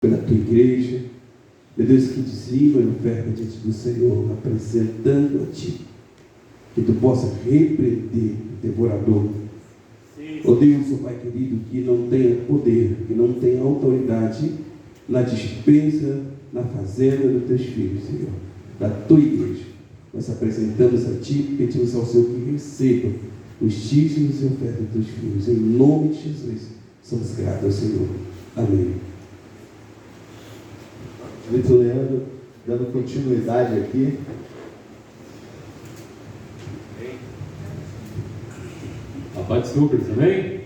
pela tua igreja, meu Deus, que dizima e oferta diante do Senhor, apresentando a Ti, que Tu possa repreender o devorador. Ó Deus, ó Pai querido, que não tenha poder, que não tenha autoridade na dispensa, na fazenda dos Teus filhos, Senhor, da Tua igreja. Nós apresentamos a Ti e pedimos ao Senhor que receba os dízimos e ofertas dos Teus filhos. Em nome de Jesus, somos gratos ao Senhor. Amém. Vitor Leandro, dando continuidade aqui. A paz do Senhor, queridos, amém?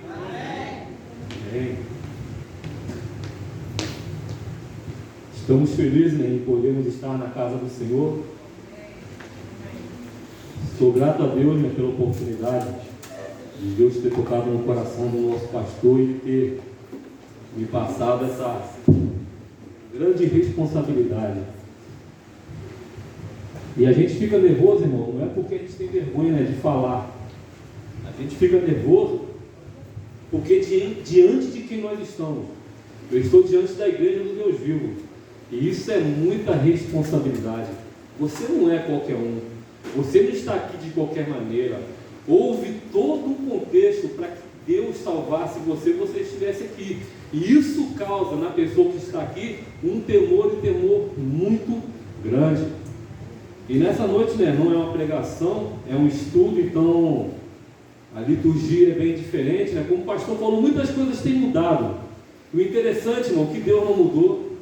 Amém. Estamos felizes, né, em podermos estar na casa do Senhor. Sou grato a Deus, né, pela oportunidade de Deus ter tocado no coração do nosso pastor e ter me passado essa grande responsabilidade. E a gente fica nervoso, irmão, não é porque a gente tem vergonha, né, de falar. A gente fica nervoso porque diante de quem nós estamos. Eu estou diante da igreja do Deus vivo. E isso é muita responsabilidade. Você não é qualquer um. Você não está aqui de qualquer maneira. Houve todo um contexto para que Deus salvasse você estivesse aqui. E isso causa na pessoa que está aqui um temor muito grande. E nessa noite, né, não é uma pregação, é um estudo, então a liturgia é bem diferente, né? Como o pastor falou, muitas coisas têm mudado. O interessante, irmão, que Deus não mudou,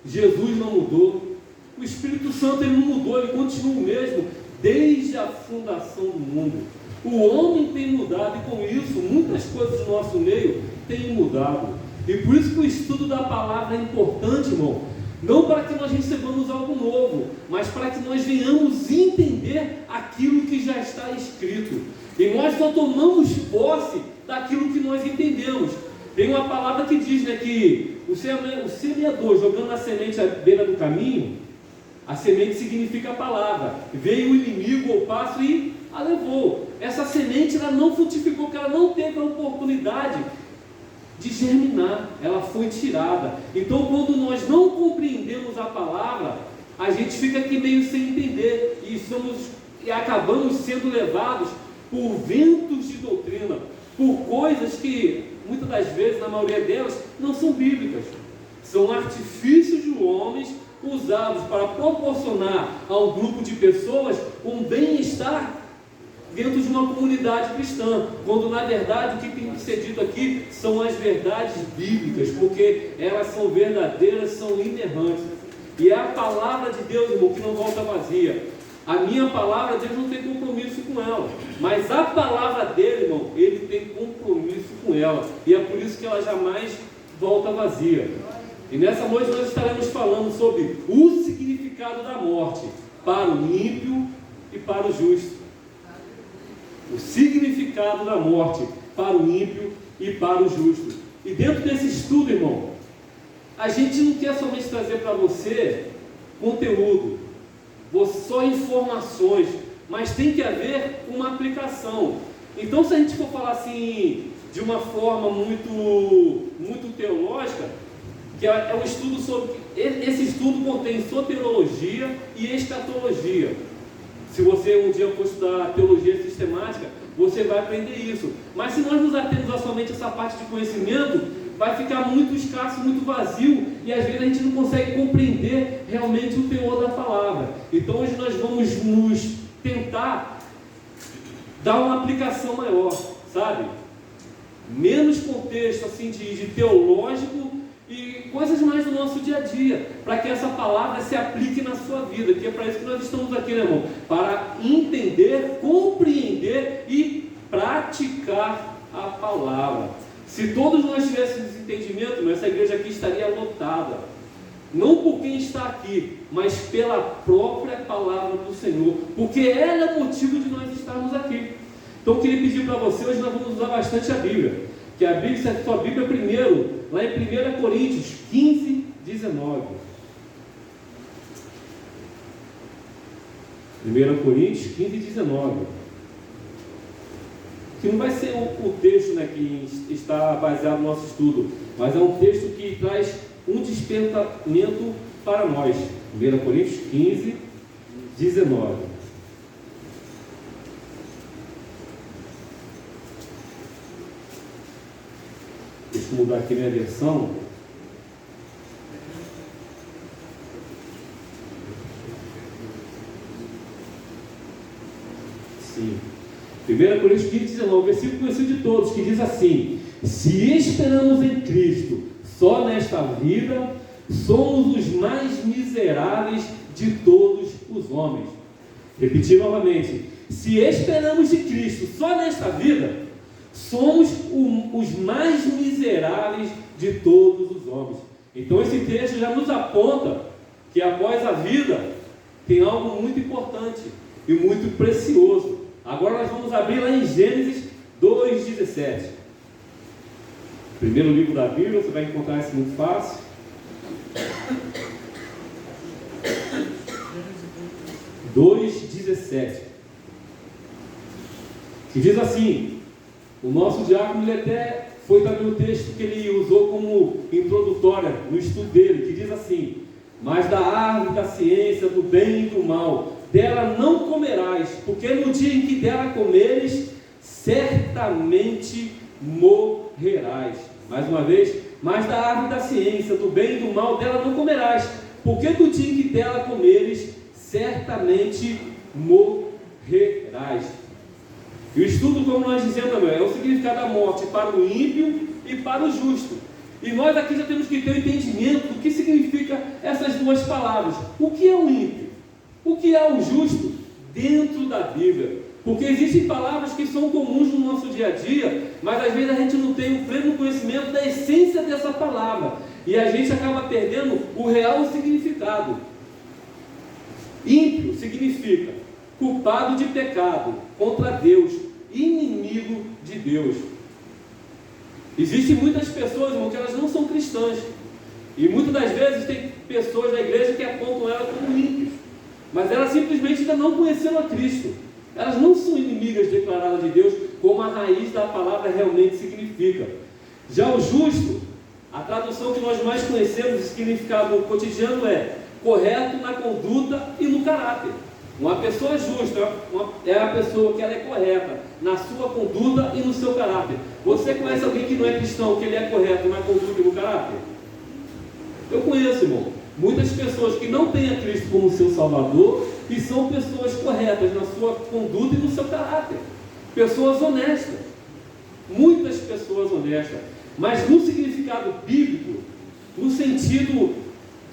Jesus não mudou, o Espírito Santo ele não mudou, ele continua o mesmo desde a fundação do mundo. O homem tem mudado e com isso muitas coisas do nosso meio têm mudado. E por isso que o estudo da palavra é importante, irmão. Não para que nós recebamos algo novo, mas para que nós venhamos entender aquilo que já está escrito. E nós só tomamos posse daquilo que nós entendemos. Tem uma palavra que diz, né, que o semeador jogando a semente à beira do caminho, a semente significa a palavra. Veio o inimigo ou passo e a levou. Essa semente ela não frutificou, porque ela não teve a oportunidade de germinar, ela foi tirada. Então, quando nós não compreendemos a palavra, a gente fica aqui meio sem entender e acabamos sendo levados por ventos de doutrina, por coisas que muitas das vezes, na maioria delas, não são bíblicas, são artifícios de homens usados para proporcionar a um grupo de pessoas um bem-estar dentro de uma comunidade cristã, quando na verdade o que tem que ser dito aqui são as verdades bíblicas, porque elas são verdadeiras, são inerrantes, e é a palavra de Deus, irmão, que não volta vazia. A minha palavra, Deus não tem compromisso com ela, mas a palavra dele, irmão, ele tem compromisso com ela, e é por isso que ela jamais volta vazia. E nessa noite nós estaremos falando sobre o significado da morte para o ímpio e para o justo. O significado da morte para o ímpio e para o justo. E dentro desse estudo, irmão, a gente não quer somente trazer para você conteúdo, só informações, mas tem que haver uma aplicação. Então, se a gente for falar assim de uma forma muito teológica, que é um estudo sobre, esse estudo contém soteriologia e escatologia. Se você um dia for estudar teologia sistemática, você vai aprender isso. Mas se nós nos atemos a somente essa parte de conhecimento, vai ficar muito escasso, muito vazio, e às vezes a gente não consegue compreender realmente o teor da palavra. Então hoje nós vamos nos tentar dar uma aplicação maior, sabe? Menos contexto assim de teológico e coisas mais do nosso dia a dia, para que essa palavra se aplique na sua vida, que é para isso que nós estamos aqui, né, irmão? Para entender, compreender e praticar a palavra. Se todos nós tivéssemos entendimento, essa igreja aqui estaria lotada, não por quem está aqui, mas pela própria palavra do Senhor, porque ela é o motivo de nós estarmos aqui. Então eu queria pedir para você, hoje nós vamos usar bastante a Bíblia, que a Bíblia, a sua Bíblia primeiro, lá em 1 Coríntios 15, 19. 1 Coríntios 15, 19. Que não vai ser o texto, né, que está baseado no nosso estudo, mas é um texto que traz um despertamento para nós. 1 Coríntios 15, 19. Deixa eu mudar aqui minha versão. Sim. 1 Coríntios 15, 19, versículo conhecido de todos, que diz assim: se esperamos em Cristo só nesta vida, somos os mais miseráveis de todos os homens. Repetir novamente: se esperamos de Cristo só nesta vida, somos os mais miseráveis de todos os homens. Então esse texto já nos aponta que após a vida tem algo muito importante e muito precioso. Agora nós vamos abrir lá em Gênesis 2,17. Primeiro livro da Bíblia, você vai encontrar isso muito fácil. Dois 17, que diz assim, o nosso diácono, ele até foi também o texto que ele usou como introdutória no estudo dele, que diz assim: mas da árvore da ciência do bem e do mal, dela não comerás, porque no dia em que dela comeres, certamente morrerás. Mais uma vez: mas da árvore da ciência do bem e do mal, dela não comerás, porque no dia em que dela comeres, certamente morrerás. E o estudo, como nós dizemos também, é o significado da morte para o ímpio e para o justo. E nós aqui já temos que ter o entendimento do que significa essas duas palavras. O que é o ímpio? O que é o justo dentro da Bíblia? Porque existem palavras que são comuns no nosso dia a dia, mas às vezes a gente não tem o pleno conhecimento da essência dessa palavra. E a gente acaba perdendo o real significado. Ímpio significa culpado de pecado contra Deus, inimigo de Deus. Existem muitas pessoas, irmão, que elas não são cristãs. E muitas das vezes tem pessoas da igreja que apontam ela como ímpios. Mas elas simplesmente ainda não conheceram a Cristo. Elas não são inimigas declaradas de Deus, como a raiz da palavra realmente significa. Já o justo, a tradução que nós mais conhecemos, o significado cotidiano é correto na conduta e no caráter. Uma pessoa justa é a pessoa que ela é correta na sua conduta e no seu caráter. Você conhece alguém que não é cristão, que ele é correto na conduta e no caráter? Eu conheço, irmão, muitas pessoas que não têm a Cristo como seu Salvador e são pessoas corretas na sua conduta e no seu caráter. Pessoas honestas. Muitas pessoas honestas. Mas no significado bíblico, no sentido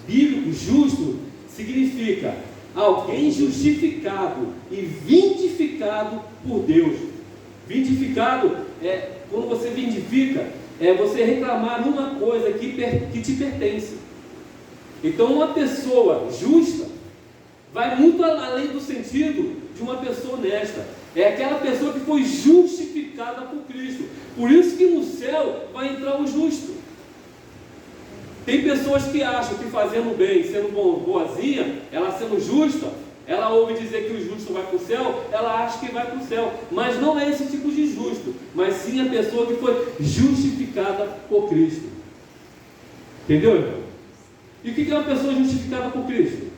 bíblico, justo, significa alguém justificado e vindificado por Deus. Vindificado é, quando você vindifica, é você reclamar uma coisa que te pertence. Então uma pessoa justa vai muito além do sentido de uma pessoa honesta. É aquela pessoa que foi justificada por Cristo. Por isso que no céu vai entrar o justo. Tem pessoas que acham que fazendo bem, sendo boazinha, ela sendo justa, ela ouve dizer que o justo vai para o céu, ela acha que vai para o céu. Mas não é esse tipo de justo, mas sim a pessoa que foi justificada por Cristo. Entendeu, irmão? E o que é uma pessoa justificada por Cristo?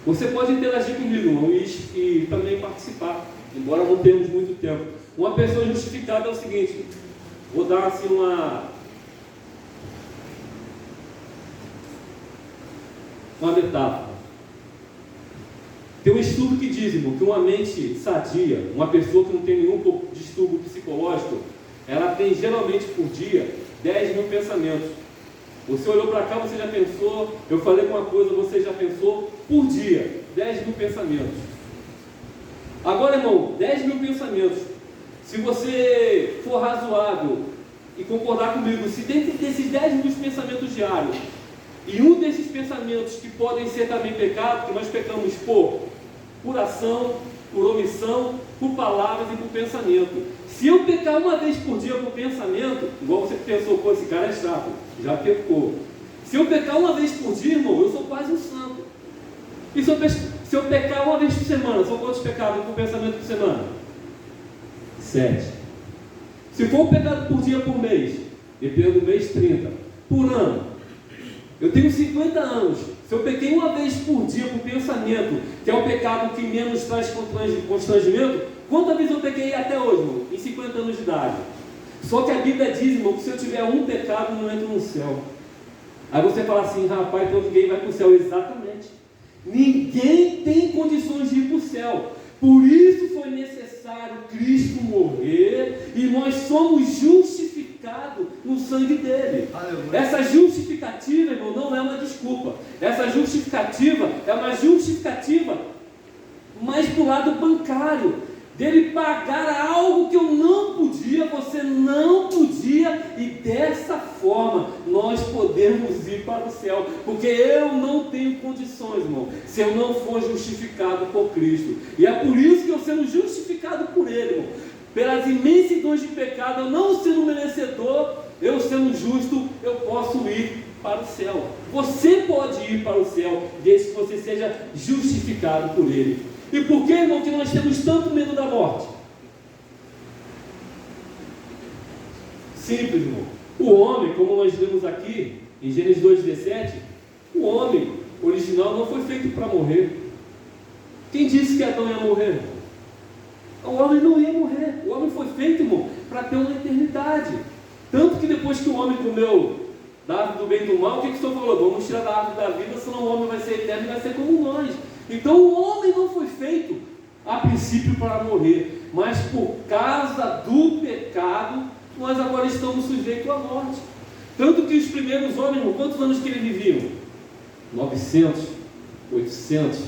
Você pode interagir comigo, irmão, e também participar, embora não tenhamos muito tempo. Uma pessoa justificada é o seguinte, vou dar assim uma metáfora. Tem um estudo que diz, irmão, que uma mente sadia, uma pessoa que não tem nenhum distúrbio psicológico, ela tem geralmente por dia 10 mil pensamentos. Você olhou para cá, você já pensou, eu falei uma coisa, você já pensou, por dia, 10 mil pensamentos. Agora, irmão, 10 mil pensamentos, se você for razoável e concordar comigo, se dentro desses 10 mil pensamentos diários, e um desses pensamentos que podem ser também pecado, que nós pecamos por ação, por omissão, por palavras e por pensamento. Se eu pecar uma vez por dia por pensamento, igual você pensou, pô, esse cara é chato, já pecou. Se eu pecar uma vez por dia, irmão, eu sou quase um santo. E se eu pecar uma vez por semana, são quantos pecados por pensamento por semana? 7. Se for um pecado por dia por mês, dependendo do mês, 30. por ano. Eu tenho 50 anos. Se eu pequei uma vez por dia por pensamento, que é o pecado que menos traz constrangimento, quantas vezes eu pequei até hoje, irmão? Em 50 anos de idade. Só que a Bíblia diz, irmão, que se eu tiver um pecado, não entro no céu. Aí você fala assim, rapaz, então ninguém vai para o céu. Exatamente. Ninguém tem condições de ir para o céu. Por isso foi necessário Cristo morrer, e nós somos justificados no sangue dele. Aleluia. Essa justificativa, irmão, não é uma desculpa. Essa justificativa é uma justificativa mais para o lado bancário, dele pagar algo que eu não podia, você não podia, e dessa forma nós podemos ir para o céu, porque eu não tenho condições, irmão, se eu não for justificado por Cristo. E é por isso que eu sendo justificado por Ele, irmão, pelas imensidões de pecado, eu não sendo merecedor, eu sendo justo, eu posso ir para o céu. Você pode ir para o céu, desde que você seja justificado por Ele. E por que, irmão, que nós temos tanto medo da morte? Simples, irmão. O homem, como nós lemos aqui, em Gênesis 2,17, o homem original não foi feito para morrer. Quem disse que Adão ia morrer? O homem não ia morrer. O homem foi feito, irmão, para ter uma eternidade. Tanto que depois que o homem comeu da árvore do bem e do mal, o que o Senhor falou? Vamos tirar da árvore da vida, senão o homem vai ser eterno e vai ser como nós. Então o homem não foi feito a princípio para morrer, mas por causa do pecado, nós agora estamos sujeitos à morte. Tanto que os primeiros homens, irmão, quantos anos que eles viviam? 900, 800,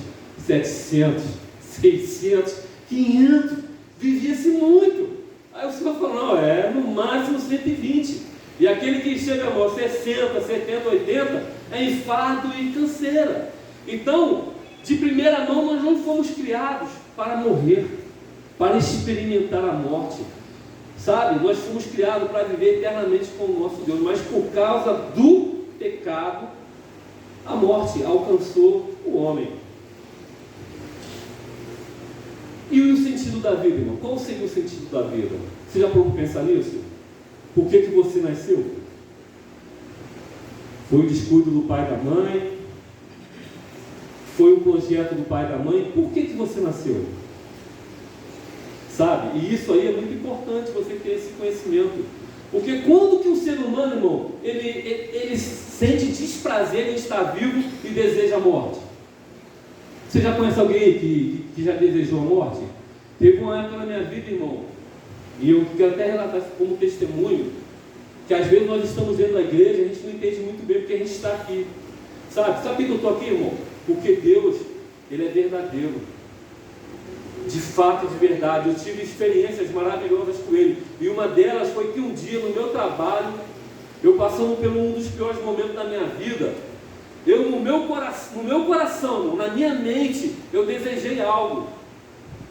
700, 600, 500, vivia-se muito. Aí o Senhor falou, não, no máximo 120. E aquele que chega a 60, 70, 80, é infarto e canseira. Então, de primeira mão, nós não fomos criados para morrer, para experimentar a morte, sabe? Nós fomos criados para viver eternamente com o nosso Deus, mas por causa do pecado, a morte alcançou o homem. E o sentido da vida, irmão? Qual seria o sentido da vida? Você já parou para pensar nisso? Por que você nasceu? Foi o descuido do pai e da mãe? Foi um projeto do pai e da mãe? Por que você nasceu? Sabe? E isso aí é muito importante você ter esse conhecimento. Porque quando que o ser humano, irmão, ele sente desprazer em estar vivo e deseja a morte? Você já conhece alguém que já desejou a morte? Teve uma época na minha vida, irmão, e eu quero até relatar como testemunho, que às vezes nós estamos dentro da igreja e a gente não entende muito bem porque a gente está aqui. Sabe por que eu estou aqui, irmão? Porque Deus, Ele é verdadeiro. De fato, de verdade. Eu tive experiências maravilhosas com Ele. E uma delas foi que um dia, no meu trabalho, eu passando por um dos piores momentos da minha vida, eu no meu coração, na minha mente, eu desejei algo.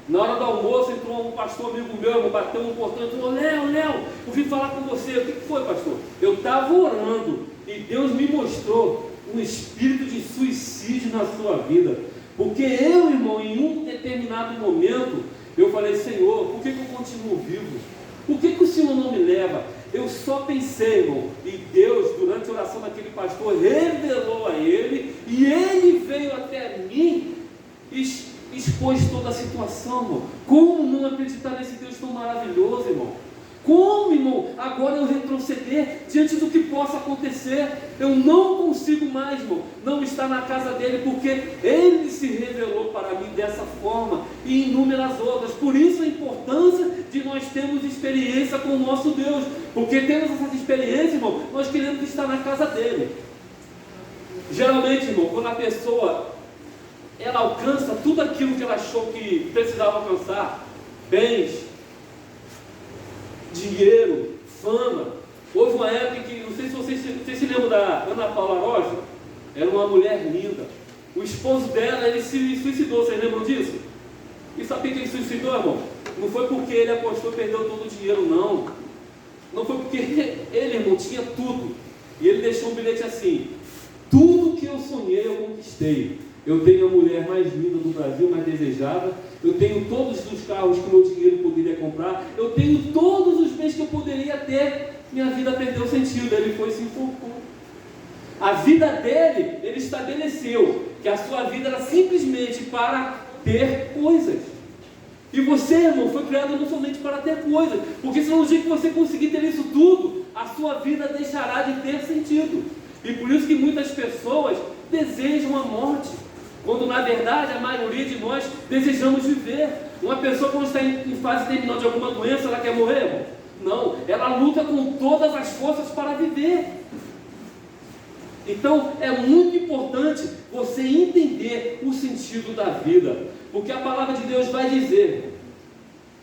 Na hora do almoço, entrou um pastor amigo meu, bateu no portão e falou, Léo, eu vim falar com você. O que foi, pastor? Eu estava orando e Deus me mostrou um espírito de suicídio na sua vida. Porque eu, irmão, em um determinado momento, eu falei, Senhor, por que eu continuo vivo? Por que o Senhor não me leva? Eu só pensei, irmão, e Deus, durante a oração daquele pastor, revelou a ele, e ele veio até mim e expôs toda a situação, irmão. Como não acreditar nesse Deus tão maravilhoso, irmão? Como, irmão, agora eu retroceder diante do que possa acontecer? Eu não consigo mais, irmão, não estar na casa dele, porque ele se revelou para mim dessa forma e inúmeras outras. Por isso a importância de nós termos experiência com o nosso Deus, porque temos essas experiências, irmão, nós queremos estar na casa dele. Geralmente, irmão, quando a pessoa ela alcança tudo aquilo que ela achou que precisava alcançar, bens, dinheiro, fama. Houve uma época em que, não sei se vocês se lembram da Ana Paula Rocha, era uma mulher linda. O esposo dela, ele se suicidou, vocês lembram disso? E sabia que ele se suicidou, irmão? Não foi porque ele apostou e perdeu todo o dinheiro, não. Não foi porque ele, irmão, tinha tudo. E ele deixou um bilhete assim, tudo que eu sonhei eu conquistei. Eu tenho a mulher mais linda do Brasil, mais desejada. Eu tenho todos os carros que o meu dinheiro poderia comprar. Eu tenho todos os bens que eu poderia ter. Minha vida perdeu sentido. Ele foi e se enforcou. A vida dele, ele estabeleceu que a sua vida era simplesmente para ter coisas. E você, irmão, foi criado não somente para ter coisas, porque se no dia que você conseguir ter isso tudo, a sua vida deixará de ter sentido. E por isso que muitas pessoas desejam a morte, quando na verdade a maioria de nós desejamos viver. Uma pessoa quando está em fase terminal de alguma doença, ela quer morrer, irmão? Não, ela luta com todas as forças para viver. Então é muito importante você entender o sentido da vida, porque a palavra de Deus vai dizer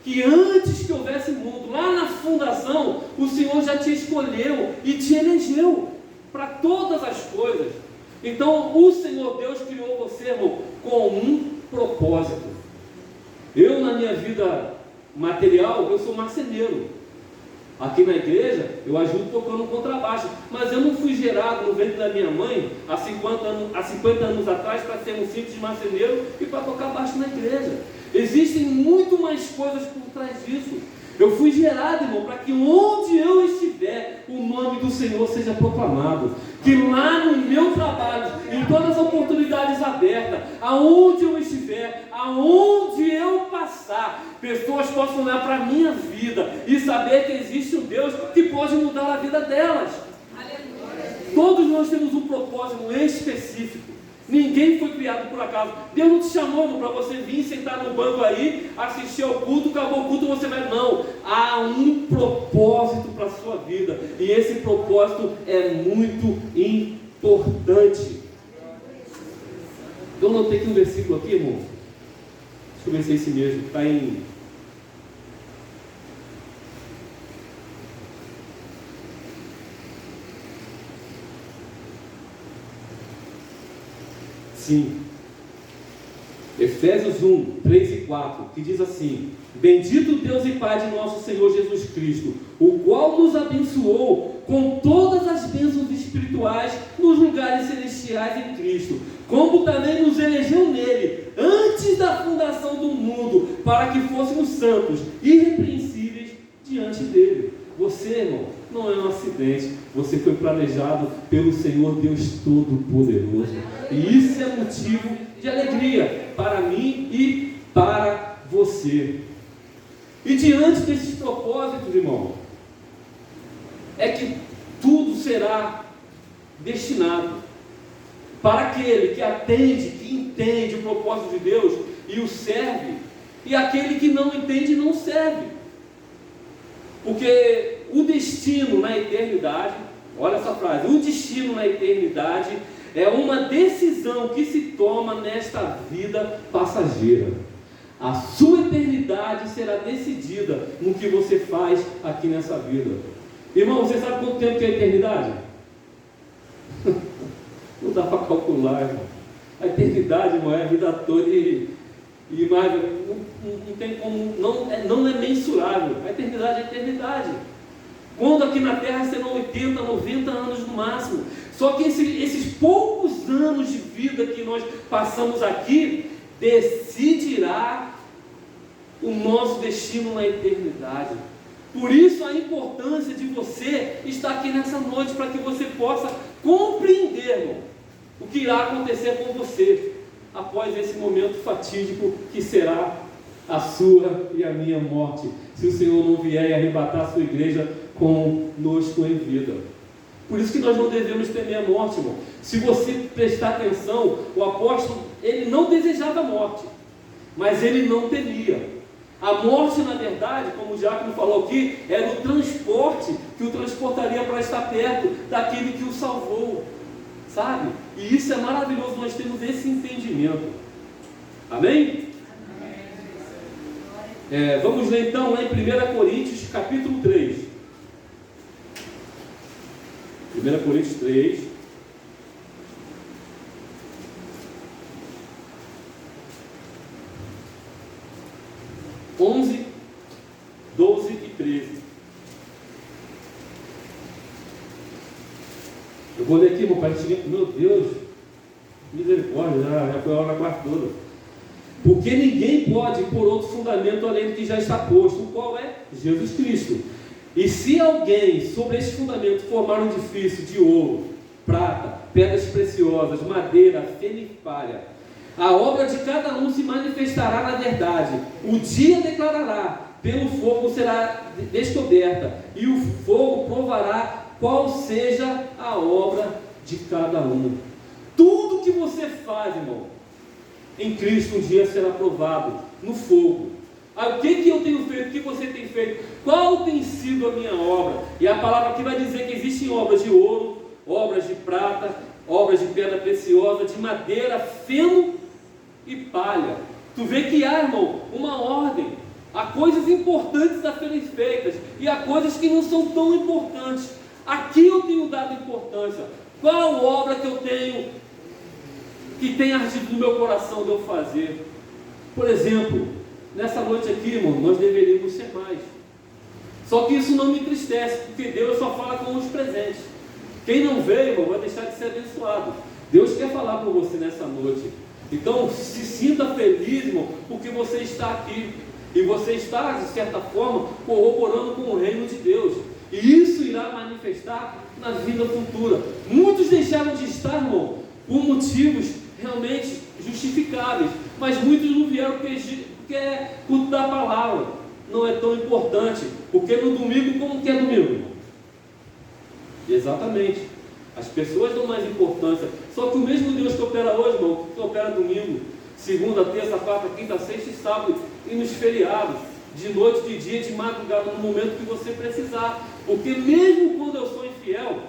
que antes que houvesse mundo, lá na fundação, o Senhor já te escolheu e te elegeu para todas as coisas. Então o Senhor Deus criou você, irmão, com um propósito. Eu, na minha vida material, eu sou marceneiro. Aqui na igreja, eu ajudo tocando contrabaixo, mas eu não fui gerado no ventre da minha mãe há 50 anos atrás para ser um simples marceneiro e para tocar baixo na igreja. Existem muito mais coisas por trás disso. Eu fui gerado, irmão, para que onde eu estiver, o nome do Senhor seja proclamado. Que lá no meu trabalho, em todas as oportunidades abertas, aonde eu estiver, aonde eu passar, pessoas possam olhar para a minha vida e saber que existe um Deus que pode mudar a vida delas. Aleluia. Todos nós temos um propósito específico. Ninguém foi criado por acaso. Deus não te chamou para você vir sentar no banco aí, assistir ao culto, acabou o culto, você vai. Não. Há um propósito para a sua vida. E esse propósito é muito importante. Eu notei aqui um versículo aqui, irmão. Deixa eu ver se é esse mesmo. Está em... Sim. Efésios 1, 3 e 4, que diz assim: Bendito Deus e Pai de nosso Senhor Jesus Cristo, o qual nos abençoou com todas as bênçãos espirituais nos lugares celestiais em Cristo, como também nos elegeu nele, antes da fundação do mundo, para que fôssemos santos, irrepreensíveis diante dele. Você, irmão, não é um acidente. Você foi planejado pelo Senhor Deus Todo-Poderoso. E isso é motivo de alegria para mim e para você. E diante desses propósitos, irmão, é que tudo será destinado para aquele que atende, que entende o propósito de Deus e o serve, e aquele que não entende não serve. Porque o destino na eternidade, olha essa frase, o destino na eternidade é uma decisão que se toma nesta vida passageira. A sua eternidade será decidida no que você faz aqui nessa vida. Irmão, você sabe quanto tempo que é a eternidade? Não dá para calcular, irmão. A eternidade, irmão, é a vida toda e mais, não tem como, não é mensurável. A eternidade é a eternidade. Quando aqui na Terra serão 80, 90 anos no máximo. Só que esses poucos anos de vida que nós passamos aqui decidirá o nosso destino na eternidade. Por isso a importância de você estar aqui nessa noite, para que você possa compreender, irmão, o que irá acontecer com você após esse momento fatídico que será a sua e a minha morte, se o Senhor não vier e arrebatar a sua igreja conosco em vida. Por isso que nós não devemos temer a morte, irmão. Se você prestar atenção, o apóstolo, ele não desejava a morte, mas ele não temia. A morte, na verdade, como o Diácono falou aqui, era o transporte que o transportaria para estar perto daquele que o salvou, sabe? E isso é maravilhoso, nós temos esse entendimento. Amém? Vamos ler então lá em 1 Coríntios capítulo 3. 1 Coríntios 3. (11, 12 e 13). Eu vou ler aqui, meu pai. Meu Deus, misericórdia, já foi a hora quase toda. Porque ninguém pode pôr outro fundamento além do que já está posto, o qual é Jesus Cristo. E se alguém sobre esse fundamento formar um edifício de ouro, prata, pedras preciosas, madeira, feno e palha. A obra de cada um se manifestará na verdade. O dia declarará, pelo fogo será descoberta, e o fogo provará qual seja a obra de cada um. Tudo que você faz, irmão, em Cristo um dia será provado no fogo. O que eu tenho feito? O que você tem feito? Qual tem sido a minha obra? E a palavra aqui vai dizer que existem obras de ouro, obras de prata, obras de pedra preciosa, de madeira, feno e palha. Tu vê que há, irmão, uma ordem. Há coisas importantes a serem feitas e há coisas que não são tão importantes. Aqui eu tenho dado importância. Qual obra que eu tenho que tem ardido no meu coração de eu fazer? Por exemplo, nessa noite aqui, irmão, nós deveríamos ser mais. Só que isso não me entristece, porque Deus só fala com os presentes. Quem não veio, irmão, vai deixar de ser abençoado. Deus quer falar com você nessa noite. Então, se sinta feliz, irmão, porque você está aqui. E você está, de certa forma, corroborando com o reino de Deus. E isso irá manifestar na vida futura. Muitos deixaram de estar, irmão, por motivos realmente justificáveis. Mas muitos não vieram porque é culto da palavra. Não é tão importante. Porque no domingo, como que é domingo, irmão? Exatamente. As pessoas dão mais importância. Só que o mesmo Deus que opera hoje, irmão, que opera domingo, segunda, terça, quarta, quinta, sexta e sábado, e nos feriados, de noite, de dia, de madrugada, no momento que você precisar. Porque mesmo quando eu sou infiel,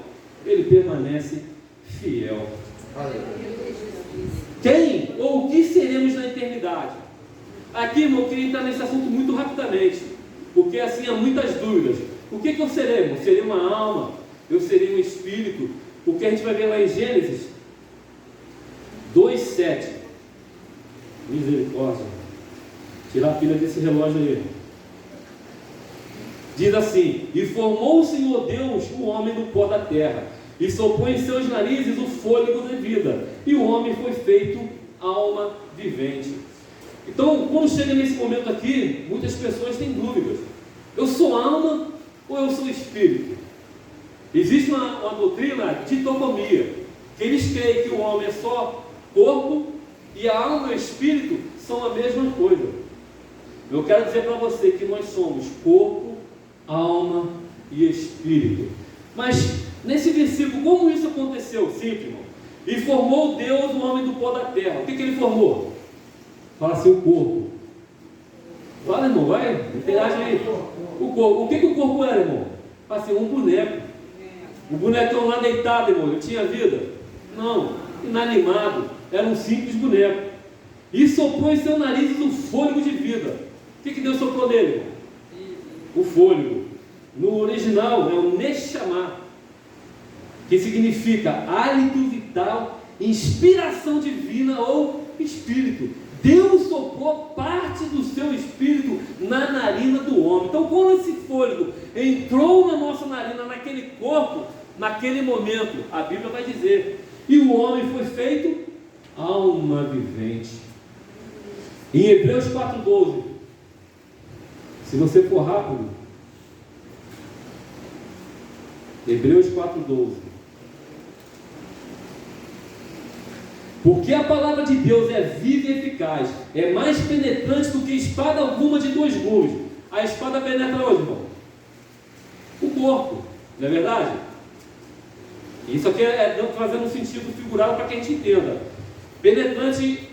Ele permanece fiel. Quem ou o que seremos na eternidade? Aqui, irmão, eu queria entrar nesse assunto muito rapidamente, porque assim há muitas dúvidas. O que eu serei, irmão? Serei uma alma? Eu serei um espírito? Porque a gente vai ver lá em Gênesis 2:7. Misericórdia. Tirar a pilha desse relógio aí. Diz assim: e formou o Senhor Deus o homem do pó da terra, e soprou em seus narizes o fôlego da vida, e o homem foi feito alma vivente. Então, quando chega nesse momento aqui, muitas pessoas têm dúvidas. Eu sou alma ou eu sou espírito? Existe uma doutrina de dicotomia, que eles creem que o homem é só corpo e a alma e o espírito são a mesma coisa. Eu quero dizer para você que nós somos corpo, alma e espírito. Mas nesse versículo, como isso aconteceu? Simples, irmão. E formou Deus o homem do pó da terra. O que ele formou? Fala assim, o corpo. Fala, irmão, vai, interage aí. O corpo. O que o corpo era, irmão? Fala assim, um boneco. O bonecão lá deitado, irmão, ele tinha vida? Não, inanimado. Era um simples boneco. E soprou em seu nariz o fôlego de vida. O que Deus soprou nele, irmão? O fôlego. No original é o Neshama, que significa hálito vital, inspiração divina ou espírito. Deus soprou parte do seu espírito na narina do homem. Então, quando esse fôlego entrou na nossa narina, naquele corpo, naquele momento, a Bíblia vai dizer, e o homem foi feito alma vivente. Em Hebreus 4:12, se você for rápido, Hebreus 4:12, porque a palavra de Deus é viva e eficaz, é mais penetrante do que espada alguma de dois gumes. A espada penetra onde, irmão? O corpo, não é verdade? Isso aqui é fazendo um sentido figurado para que a gente entenda. Penetrante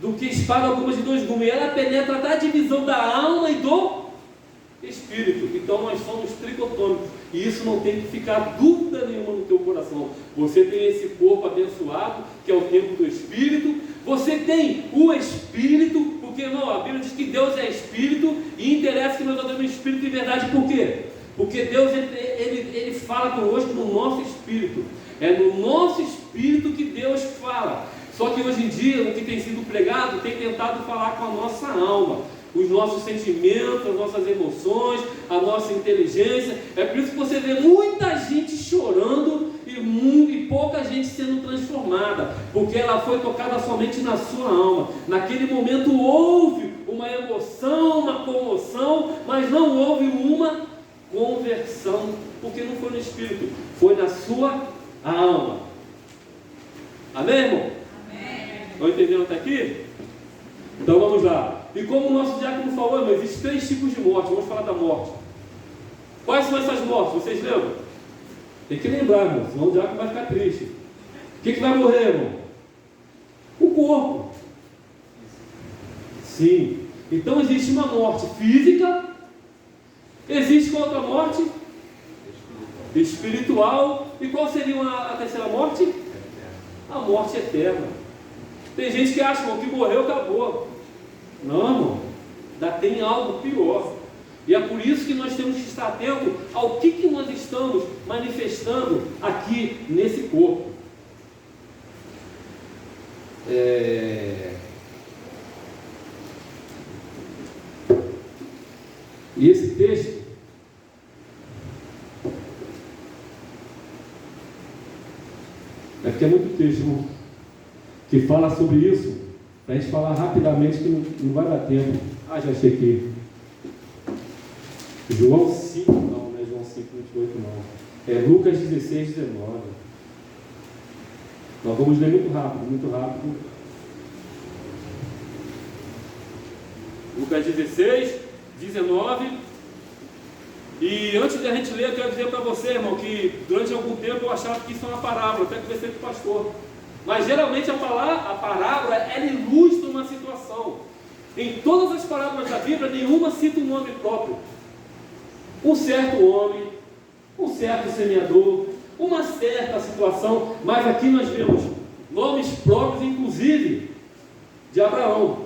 do que espada alguma de dois gumes. Ela penetra da divisão da alma e do espírito. Então nós somos tricotômicos. E isso não tem que ficar dúvida nenhuma no teu coração. Você tem esse corpo abençoado, que é o templo do Espírito. Você tem o Espírito, porque não, a Bíblia diz que Deus é Espírito, e interessa que nós adoremos o Espírito de verdade. Por quê? Porque Deus ele fala conosco no nosso espírito. É no nosso espírito que Deus fala. Só que hoje em dia, o que tem sido pregado, tem tentado falar com a nossa alma, os nossos sentimentos, as nossas emoções, a nossa inteligência. É por isso que você vê muita gente chorando e pouca gente sendo transformada, porque ela foi tocada somente na sua alma. Naquele momento houve uma emoção, uma comoção, mas não houve uma conversão, porque não foi no espírito, foi na sua alma. Amém, irmão? Estão entendendo até aqui? Então vamos lá. E como o nosso diácono falou, irmão, existem 3 tipos de morte. Vamos falar da morte. Quais são essas mortes? Vocês lembram? Tem que lembrar, irmão, senão o diácono vai ficar triste. O que vai morrer, irmão? O corpo. Sim. Então existe uma morte física. Existe outra morte? Espiritual. E qual seria a terceira morte? A morte eterna. Tem gente que acha, irmão, que morreu, acabou. Não, irmão. Ainda tem algo pior. E é por isso que nós temos que estar atentos ao que nós estamos manifestando aqui nesse corpo. E esse texto é porque é muito texto, irmão, que fala sobre isso, para a gente falar rapidamente que não vai dar tempo. Já achei aqui. João 5, não é João 5, 28 não. É Lucas 16, 19. Nós vamos ler muito rápido, muito rápido. Lucas 16, 19. E antes de a gente ler, eu quero dizer para você, irmão, que durante algum tempo eu achava que isso é uma parábola, até conversei com o pastor. Mas geralmente a parábola, ela ilustra uma situação. Em todas as parábolas da Bíblia, nenhuma cita um nome próprio. Um certo homem, um certo semeador, uma certa situação, mas aqui nós vemos nomes próprios, inclusive, de Abraão.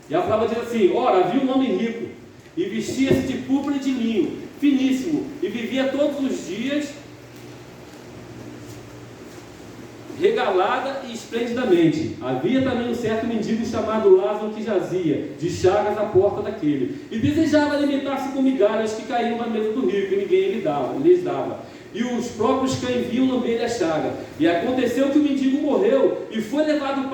E a palavra diz assim: ora, havia um homem rico, e vestia-se de púrpura e de linho, finíssimo, e vivia todos os dias regalada e esplendidamente. Havia também um certo mendigo chamado Lázaro que jazia de chagas à porta daquele, e desejava alimentar-se com migalhas que caíam na mesa do rico, e ninguém lhes dava. E os próprios cães vinham lamber a chaga. E aconteceu que o mendigo morreu e foi levado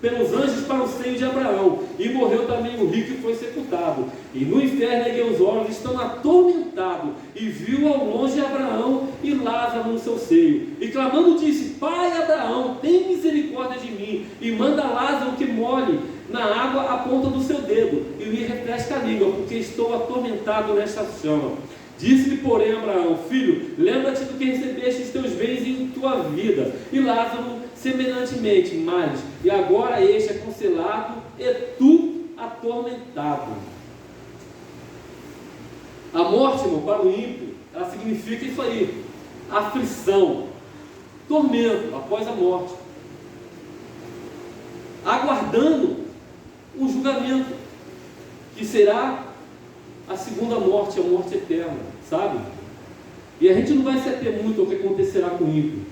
pelos anjos para o seio de Abraão. E morreu também o rico e foi sepultado. E no inferno ergueu os olhos, estão atormentados, e viu ao longe Abraão e Lázaro no seu seio. E clamando disse: Pai Abraão, tem misericórdia de mim, e manda Lázaro que molhe na água a ponta do seu dedo, e me refresque a língua, porque estou atormentado nesta chama. Disse-lhe, porém, Abraão: Filho, lembra-te do que recebeste os teus bens em tua vida, e Lázaro semelhantemente, mas, e agora este é consolado, e tu atormentado. A morte, irmão, para o ímpio, ela significa isso aí: aflição, tormento após a morte, aguardando um julgamento, que será a segunda morte, a morte eterna, sabe? E a gente não vai se ater muito ao que acontecerá com o ímpio,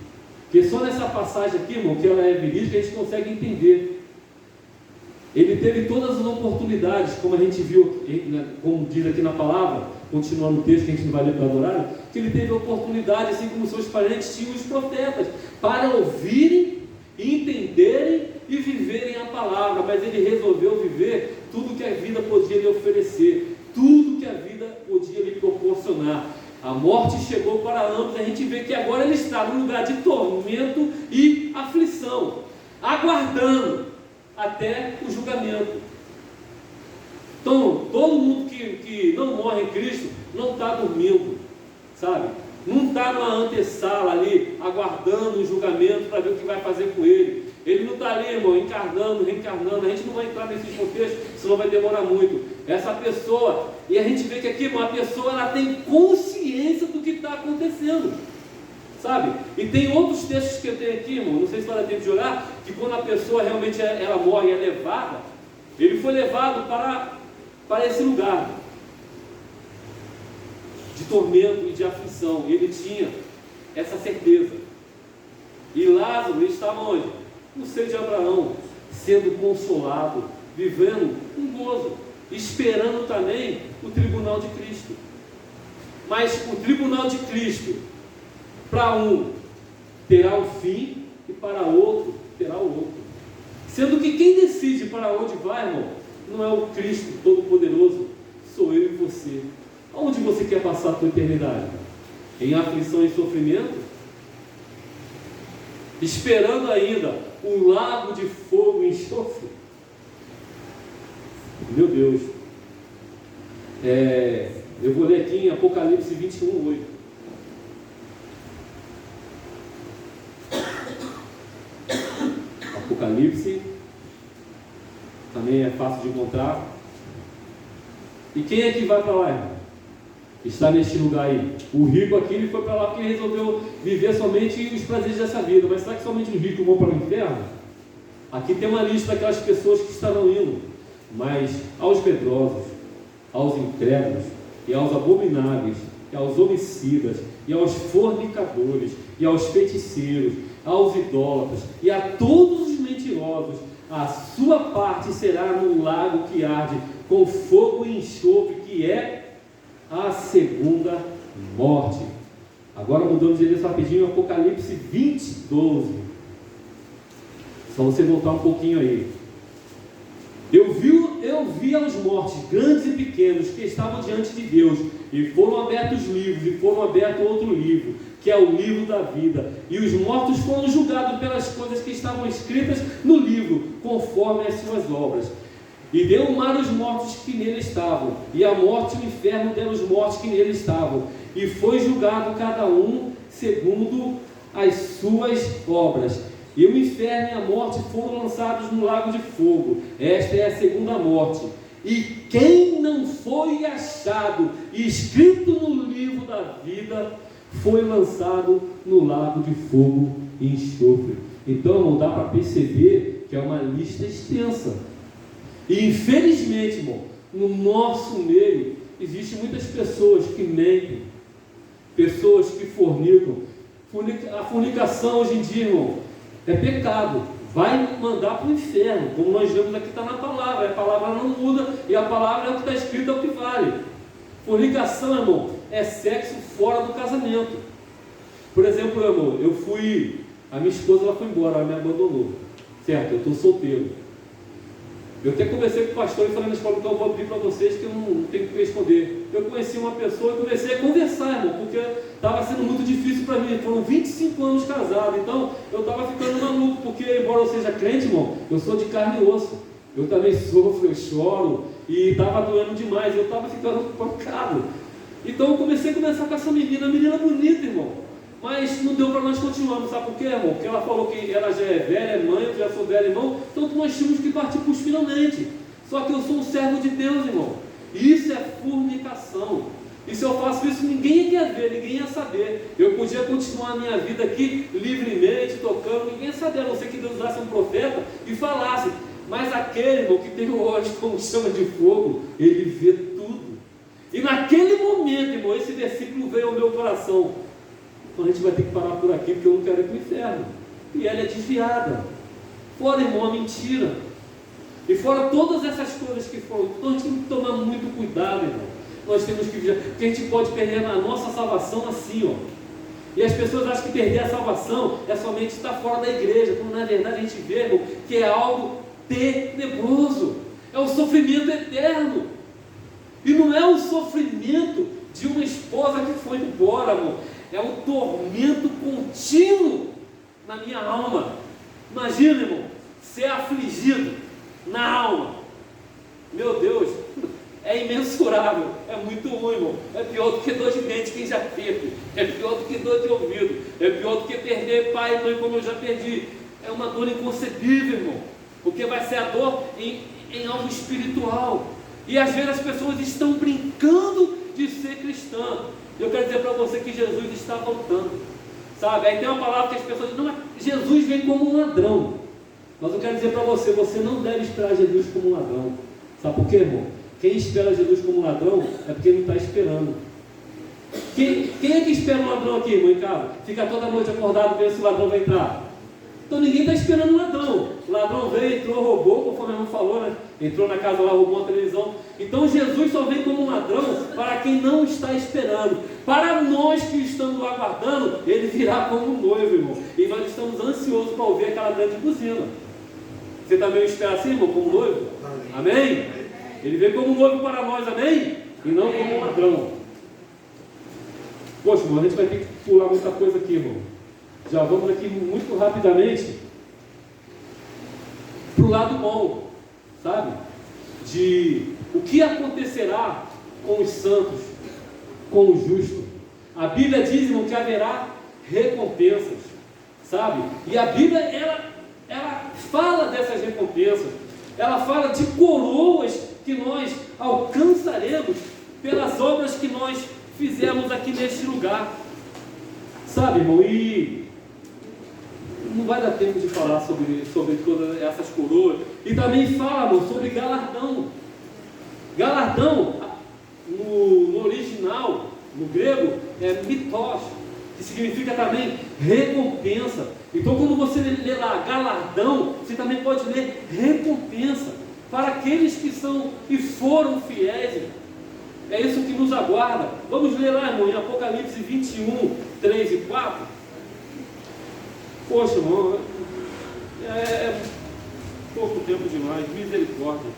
porque só nessa passagem aqui, irmão, que ela é verídica, a gente consegue entender. Ele teve todas as oportunidades, como a gente viu, como diz aqui na palavra, continuando o texto que a gente não vai ler pelo horário, que ele teve a oportunidade, assim como seus parentes tinham os profetas, para ouvirem, entenderem e viverem a palavra, mas ele resolveu viver tudo que a vida podia lhe oferecer, tudo que a vida podia lhe proporcionar. A morte chegou para ambos. A gente vê que agora ele está num lugar de tormento e aflição, aguardando até o julgamento. Então, todo mundo que não morre em Cristo não está dormindo, sabe? Não está numa antessala ali, aguardando o julgamento para ver o que vai fazer com ele. Ele não está ali, irmão, encarnando, reencarnando. A gente não vai entrar nesses contextos, senão vai demorar muito. Essa pessoa, e a gente vê que aqui, irmão, a pessoa ela tem consciência do que está acontecendo, sabe? E tem outros textos que eu tenho aqui, irmão, não sei se vai dar tempo de olhar, que quando a pessoa realmente ela morre e é levada, ele foi levado para esse lugar de tormento e de aflição. Ele tinha essa certeza. E Lázaro estava onde? No seio de Abraão, sendo consolado, vivendo um gozo, esperando também o tribunal de Cristo. Mas o tribunal de Cristo, para um terá um fim e para outro terá o outro. Sendo que quem decide para onde vai, irmão, não é o Cristo Todo-Poderoso, sou eu e você. Aonde você quer passar a tua eternidade? Em aflição e sofrimento? Esperando ainda o no lago de fogo e enxofre. Meu Deus. Eu vou ler aqui em Apocalipse 21:8. Apocalipse também é fácil de encontrar. E quem é que vai para lá, irmão? Está neste lugar aí. O rico aqui, ele foi para lá porque ele resolveu viver somente os prazeres dessa vida. Mas será que somente os ricos vão para o inferno? Aqui tem uma lista daquelas pessoas que estarão indo. Mas aos medrosos, aos incrédulos, e aos abomináveis, e aos homicidas, e aos fornicadores, e aos feiticeiros, aos idólatras, e a todos os mentirosos, a sua parte será no lago que arde com fogo e enxofre, que é a segunda morte. Agora mudamos de endereço rapidinho, Apocalipse 20:12. Só você voltar um pouquinho aí. Eu vi aos mortos, grandes e pequenos, que estavam diante de Deus, e foram abertos livros, e foram aberto outro livro, que é o livro da vida, e os mortos foram julgados pelas coisas que estavam escritas no livro, conforme as suas obras. E deu o mar os mortos que nele estavam, e a morte e o inferno deram os mortos que nele estavam, e foi julgado cada um segundo as suas obras. E o inferno e a morte foram lançados no lago de fogo. Esta é a segunda morte. E quem não foi achado escrito no livro da vida foi lançado no lago de fogo e enxofre. Então, não dá para perceber que é uma lista extensa. E infelizmente, irmão, no nosso meio existem muitas pessoas que mentem, pessoas que fornicam. A fornicação hoje em dia, irmão, é pecado, vai mandar para o inferno, como nós vemos aqui, está na palavra, a palavra não muda, e a palavra é o que está escrito, é o que vale. Fornicação, irmão, é sexo fora do casamento. Por exemplo, irmão, a minha esposa ela foi embora, ela me abandonou, certo? Eu estou solteiro. Eu até conversei com o pastor e falei na escola, então eu vou abrir para vocês que eu não tenho que responder. Eu conheci uma pessoa e comecei a conversar, irmão, porque estava sendo muito difícil para mim. Foram 25 anos casado, então eu estava ficando maluco, porque embora eu seja crente, irmão, eu sou de carne e osso. Eu também sofro, eu choro, e estava doendo demais, eu estava ficando pancado. Então eu comecei a conversar com essa menina bonita, irmão. Mas não deu para nós continuarmos, sabe por quê, irmão? Porque ela falou que ela já é velha, é mãe, eu já sou velho, irmão, então nós tínhamos que partir para os finalmente. Só que eu sou um servo de Deus, irmão. Isso é fornicação. E se eu faço isso, ninguém ia ver, ninguém ia saber. Eu podia continuar a minha vida aqui livremente, tocando, ninguém ia saber, a não ser que Deus usasse um profeta e falasse. Mas aquele, irmão, que tem o olho como chama de fogo, ele vê tudo. E naquele momento, irmão, esse versículo veio ao meu coração. Então a gente vai ter que parar por aqui, porque eu não quero ir para o inferno. E ela é desviada. Fora, irmão, a mentira. E fora todas essas coisas que foram. Então a gente tem que tomar muito cuidado, irmão. Nós temos que vigiar, porque a gente pode perder a nossa salvação assim, ó. E as pessoas acham que perder a salvação é somente estar fora da igreja, quando na verdade a gente vê, irmão, que é algo tenebroso. É o sofrimento eterno. E não é o sofrimento de uma esposa que foi embora, irmão. É um tormento contínuo na minha alma. Imagina, irmão, ser afligido na alma. Meu Deus, é imensurável, é muito ruim, irmão. É pior do que dor de mente, quem já teve. É pior do que dor de ouvido. É pior do que perder pai e mãe, como eu já perdi. É uma dor inconcebível, irmão. Porque vai ser a dor em algo espiritual. E às vezes as pessoas estão brincando de ser cristã. Eu quero dizer para você que Jesus está voltando, sabe? Aí tem uma palavra que as pessoas dizem, não, Jesus vem como um ladrão. Mas eu quero dizer para você, você não deve esperar Jesus como um ladrão. Sabe por quê, irmão? Quem espera Jesus como um ladrão é porque não está esperando. Quem é que espera um ladrão aqui, irmão, em casa? Fica toda noite acordado vendo se o ladrão vai entrar. Então ninguém está esperando um ladrão. O ladrão veio, entrou, roubou, conforme a irmã falou, né? Entrou na casa lá, roubou a televisão. Então Jesus só vem como um ladrão para quem não está esperando. Para nós que estamos aguardando, ele virá como um noivo, irmão. E nós estamos ansiosos para ouvir aquela grande buzina. Você também espera assim, irmão, como noivo? Amém? Ele vem como um noivo para nós, amém? E não como um ladrão. Poxa, irmão, a gente vai ter que pular muita coisa aqui, irmão. Já vamos aqui muito rapidamente para o lado bom, sabe? De o que acontecerá com os santos, com o justo. A Bíblia diz, irmão, que haverá recompensas, sabe? E a Bíblia, ela fala dessas recompensas. Ela fala de coroas que nós alcançaremos pelas obras que nós fizemos aqui neste lugar, sabe, irmão? E não vai dar tempo de falar sobre todas essas coroas. E também fala, irmão, sobre galardão. Galardão, no original, no grego, é mitos, que significa também recompensa. Então, quando você lê lá galardão, você também pode ler recompensa para aqueles que são e foram fiéis, irmão. É isso que nos aguarda. Vamos ler lá, irmão, em Apocalipse 21, 3 e 4. Poxa, irmão, é pouco tempo demais, misericórdia.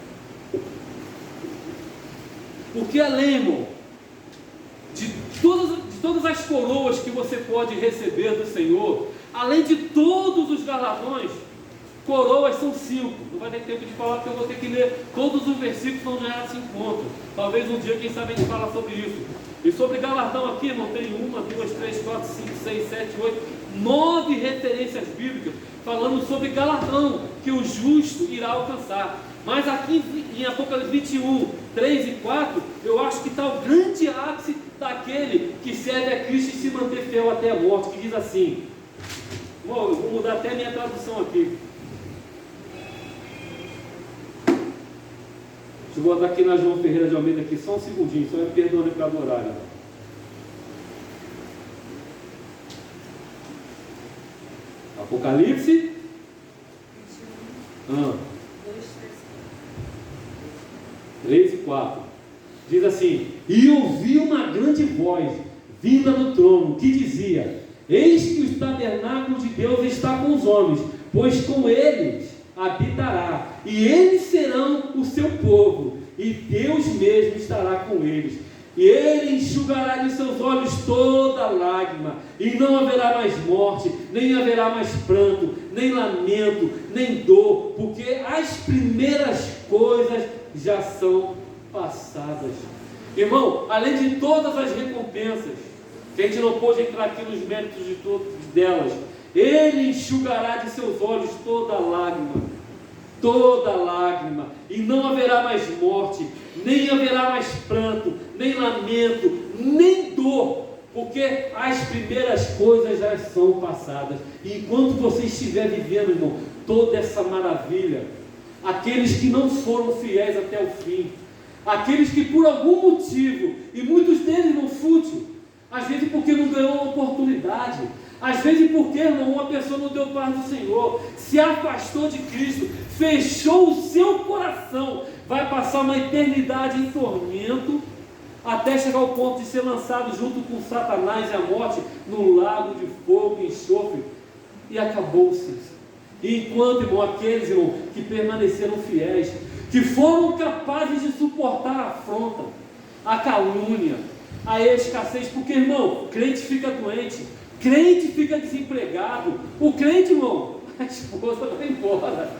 Porque além, irmão, de todas as coroas que você pode receber do Senhor, além de todos os galardões, coroas são 5. Não vai ter tempo de falar, porque eu vou ter que ler todos os versículos onde ela se encontra. Talvez um dia, quem sabe, a gente fala sobre isso. E sobre galardão aqui, irmão, tem 1, 2, 3, 4, 5, 6, 7, 8, 9 referências bíblicas falando sobre galardão que o justo irá alcançar. Mas aqui em Apocalipse 21, 3 e 4, eu acho que está o grande ápice daquele que serve a Cristo e se manter fiel até a morte, que diz assim. Bom, eu vou mudar até a minha tradução aqui. Deixa eu botar aqui na João Ferreira de Almeida aqui, só um segundinho, só me perdoe para o horário. Apocalipse 3 e 4. Diz assim: e ouvi uma grande voz vinda do trono, que dizia: eis que o tabernáculo de Deus está com os homens, pois com eles habitará, e eles serão o seu povo, e Deus mesmo estará com eles. E ele enxugará de seus olhos toda lágrima, e não haverá mais morte, nem haverá mais pranto, nem lamento, nem dor, porque as primeiras coisas já são passadas. Irmão, além de todas as recompensas, que a gente não pôde entrar aqui nos méritos de todas delas, ele enxugará de seus olhos toda lágrima, e não haverá mais morte, nem haverá mais pranto, nem lamento, nem dor, porque as primeiras coisas já são passadas. E enquanto você estiver vivendo, irmão, toda essa maravilha, aqueles que não foram fiéis até o fim, aqueles que por algum motivo, e muitos deles não fútil, às vezes porque não ganhou uma oportunidade, às vezes porque, irmão, uma pessoa não deu paz do Senhor, se afastou de Cristo, fechou o seu coração, vai passar uma eternidade em tormento, até chegar ao ponto de ser lançado junto com Satanás e a morte, num lago de fogo e enxofre, e acabou-se. E enquanto, irmão, aqueles, irmão, que permaneceram fiéis, que foram capazes de suportar a afronta, a calúnia, a escassez, porque, irmão, crente fica doente, crente fica desempregado, o crente, irmão, a esposa vai embora,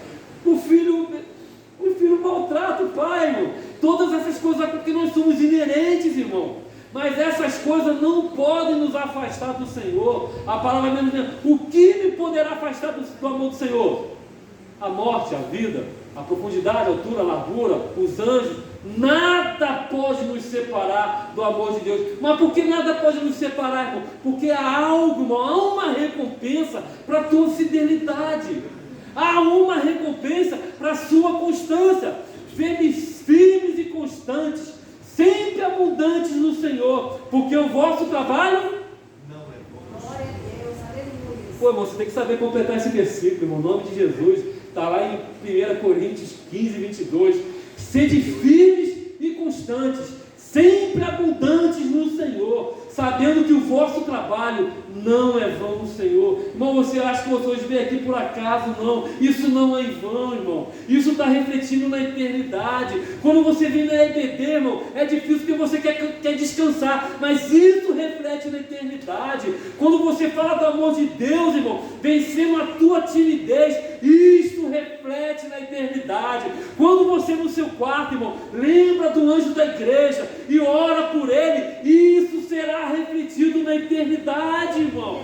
o filho maltrata o pai, irmão. Todas essas coisas porque nós somos inerentes, irmão. Mas essas coisas não podem nos afastar do Senhor. A palavra mesmo diz: o que me poderá afastar do amor do Senhor? A morte, a vida, a profundidade, a altura, a largura, os anjos. Nada pode nos separar do amor de Deus. Mas por que nada pode nos separar, irmão? Porque há algo, irmão, há uma recompensa para a tua fidelidade. Há uma recompensa para a sua constância. Firmes e constantes, sempre abundantes no Senhor, porque o vosso trabalho não é bom. Glória a Deus, aleluia. Pô, irmão, você tem que saber completar esse versículo, irmão, em nome de Jesus. Está lá em 1 Coríntios 15, 22. Sede firmes e constantes, sempre abundantes no Senhor, sabendo que o vosso trabalho não é vão no Senhor. Irmão, você acha que você hoje veio aqui por acaso? Não, isso não é em vão, irmão. Isso está refletindo na eternidade. Quando você vem na EBD, irmão, é difícil porque você quer descansar, mas isso reflete na eternidade. Quando você fala do amor de Deus, irmão, vencendo a tua timidez, isso reflete na eternidade. quarto, irmão, lembra do anjo da igreja e ora por ele, e isso será refletido na eternidade, irmão.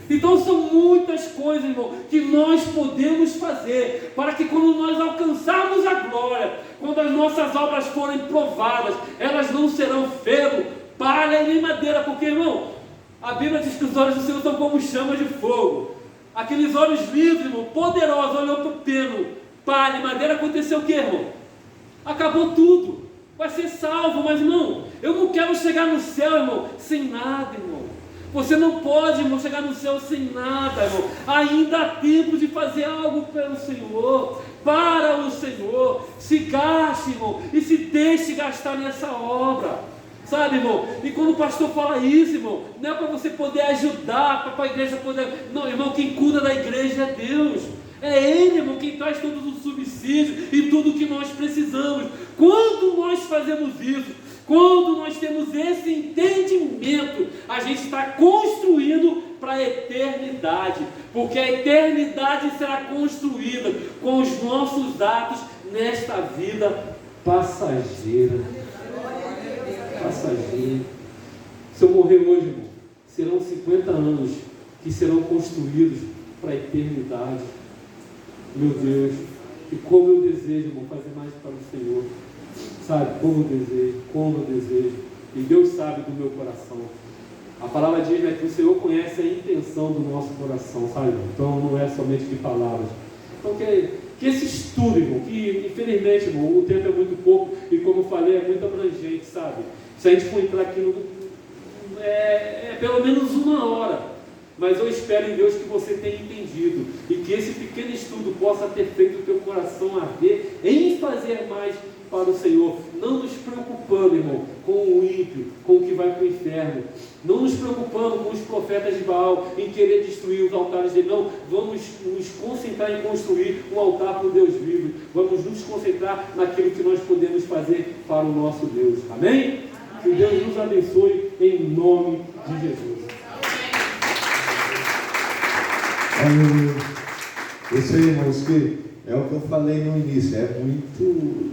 Então são muitas coisas, irmão, que nós podemos fazer para que quando nós alcançarmos a glória, quando as nossas obras forem provadas, elas não serão ferro, palha e nem madeira, porque, irmão, a Bíblia diz que os olhos do Senhor são como chamas de fogo. Aqueles olhos livres, irmão, poderosos, olhou para o peno, palha e madeira, aconteceu o que, irmão? Acabou tudo, vai ser salvo, mas, irmão, eu não quero chegar no céu, irmão, sem nada, irmão. Você não pode, irmão, chegar no céu sem nada, irmão. Ainda há tempo de fazer algo pelo Senhor, para o Senhor. Se gaste, irmão, e se deixe gastar nessa obra, sabe, irmão? E quando o pastor fala isso, irmão, não é para você poder ajudar, para a igreja poder... Não, irmão, quem cuida da igreja é Deus. É Ele, irmão, quem traz todos os subsídios e tudo o que nós precisamos. Quando nós fazemos isso, quando nós temos esse entendimento, a gente está construindo para a eternidade, porque a eternidade será construída com os nossos atos nesta vida passageira. Se eu morrer hoje, irmão, serão 50 anos que serão construídos para a eternidade. Meu Deus, e como eu desejo, irmão, fazer mais para o Senhor. Sabe, como eu desejo, e Deus sabe do meu coração. A palavra diz, né, que o Senhor conhece a intenção do nosso coração, sabe, irmão? Então não é somente de palavras. Então que esse estudo, irmão, que infelizmente, irmão, o tempo é muito pouco, e como eu falei, é muito abrangente, sabe? Se a gente for entrar aqui é pelo menos 1 hora. Mas eu espero em Deus que você tenha entendido e que esse pequeno estudo possa ter feito o teu coração arder em fazer mais para o Senhor, não nos preocupando, irmão, com o ímpio, com o que vai para o inferno, não nos preocupando com os profetas de Baal, em querer destruir os altares dele, não, vamos nos concentrar em construir um altar para o Deus vivo, vamos nos concentrar naquilo que nós podemos fazer para o nosso Deus, amém? Que Deus nos abençoe em nome de Jesus. Aleluia. Isso aí, irmãos, que é o que eu falei no início, é muito